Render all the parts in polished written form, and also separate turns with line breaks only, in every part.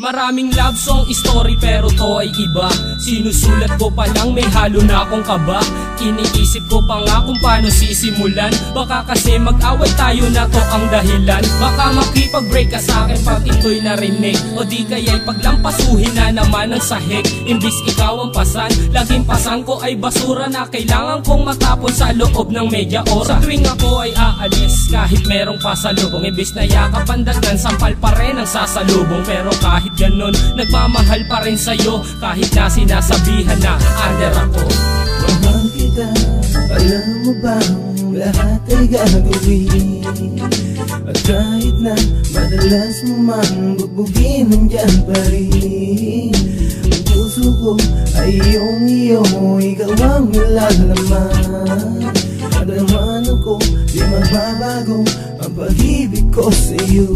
Maraming love song story pero to ay iba. Sinusulat ko pa lang may halo na akong kaba. Iniisip ko pa nga kung paano sisimulan. Baka kasi mag-away tayo na to ang dahilan. Baka makipag-break ka sa akin pag ito'y narinig. O di kaya'y paglampasuhin na naman ng sahig. Imbis ikaw ang pasan, laging pasan ko ay basura na kailangan kong matapon sa loob ng media oras. Sa tuwing ako ay aalis kahit merong pasalubong, imbis na yakapan dagnan, sampal pa rin ang sasalubong. Pero kahit ganon, nagmamahal pa rin sa'yo kahit na sinasabihan na under ako.
Mahal kita, alam mo bang lahat ay gagawin? At kahit na madalas mo man bugbugin, nandyan pa rin. Ang puso ko ay iyong-iyo, ikaw ang nilalaman. At naman ako, di magbabago ang pag-ibig ko sa'yo.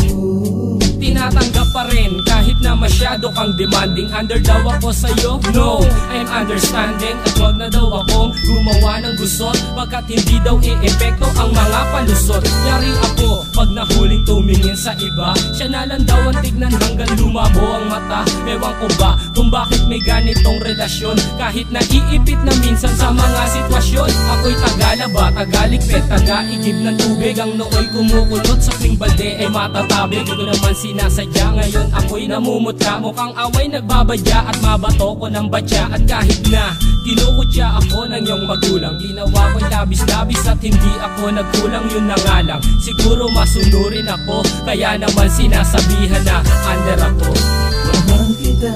Tinatanggap pa rin kahit na masyado kang demanding. Under daw ako sa'yo? No, I'm understanding. At wag na daw akong gumawa ng gusot, pagkat hindi daw i-epekto ang mga palusot. Yari ako pag nahuling tumingin sa iba. Siya na lang daw ang tignan hanggang lumabo ang mata. Ewan ko ba kung bakit may ganitong relasyon, kahit naiipit na minsan sa mga sitwasyon. Ako'y tagalaba, tagaligpit, tagaigib ng tubig. Ang nooy kumukulot sa tuwing balde ay matatabig. Di ko naman sinasadya, ngayon ako'y namumutla. Mukhang away nagbabadya at mabato ko ng batya. At kahit na kinukutya ako ng iyong magulang, ginawa ko'y labis-labis at hindi ako nagkulang. Yun na nga lang, siguro masunurin ako, kaya naman sinasabihan na under ako.
Mahal kita,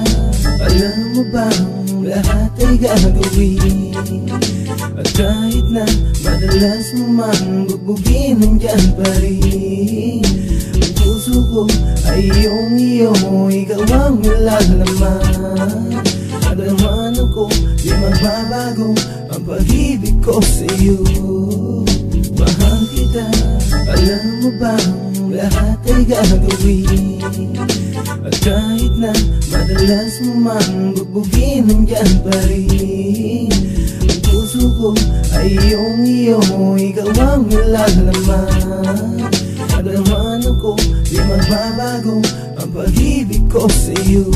alam mo bang lahat ay gagawin? At kahit na madalas mo man bugbugin, nandyan pa rin. Ang puso ko ay iyong-iyo, ikaw ang nilalaman. At naman ako, di magbabago ang pag-ibig ko sa'yo. Mahal kita, alam mo bang lahat ay gagawin? At kahit na madalas mo man bugbugin, nandyan pa rin. Ang puso ko ay iyong-iyo, ikaw ang nilalaman. At naman ako, di magbabago ang pag-ibig ko sa'yo.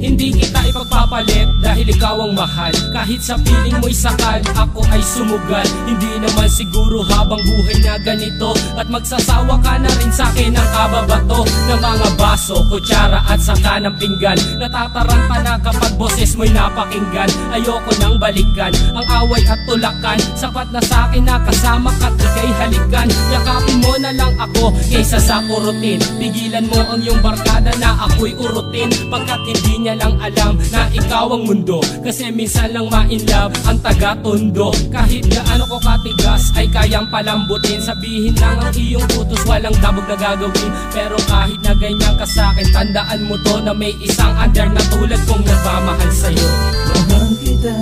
Hindi kita ipagpapalit dahil ikaw ang mahal. Kahit sa piling mo'y sakal, ako ay sumugal. Hindi naman siguro habang buhay na ganito, at magsasawa ka na rin sa'kin ng kababato ng mga baso, kutsara at saka ng pinggan. Natataranta na kapag boses mo'y napakinggan. Ayoko nang balikan ang away at tulakan. Sapat na sa'kin na kasama ka't ika'y halikan. Yakapin mo na lang ako kaysa sa kurutin. Pigilan mo ang iyong barkada na ako'y urutin, pagkat hindi niya lang alam na ikaw ang mundo. Kasi minsan lang ma-inlove ang taga-tondo. Kahit gaano ko katigas ay kayang palambutin. Sabihin lang ang iyong utos, walang dabog na gagawin. Pero kahit na ganyan ka sa'kin, tandaan mo to na may isang under na tulad kong nagmamahal sa'yo.
Mahal kita,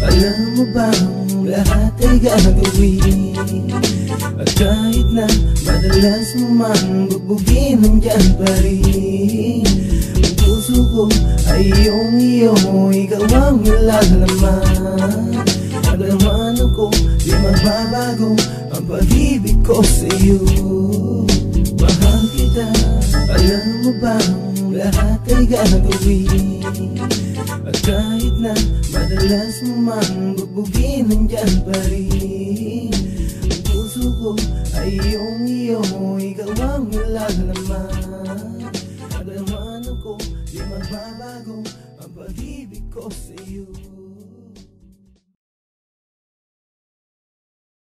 alam mo bang lahat ay gagawin? At kahit na madalas mo man bugbugin, nandyan pa rin. Ang puso ko ay iyong-iyo, ikaw ang nilalaman. At naman ako, di magbabago ang pag-ibig ko sa'yo. Mahal kita, alam mo bang lahat ay gagawin? At kahit na madalas mo man bugbugin, nandyan pa rin. Ang puso ko ay iyong-iyo, ikaw ang nilalaman. At naman ako, di magbabago ang pag-ibig ko sa'yo.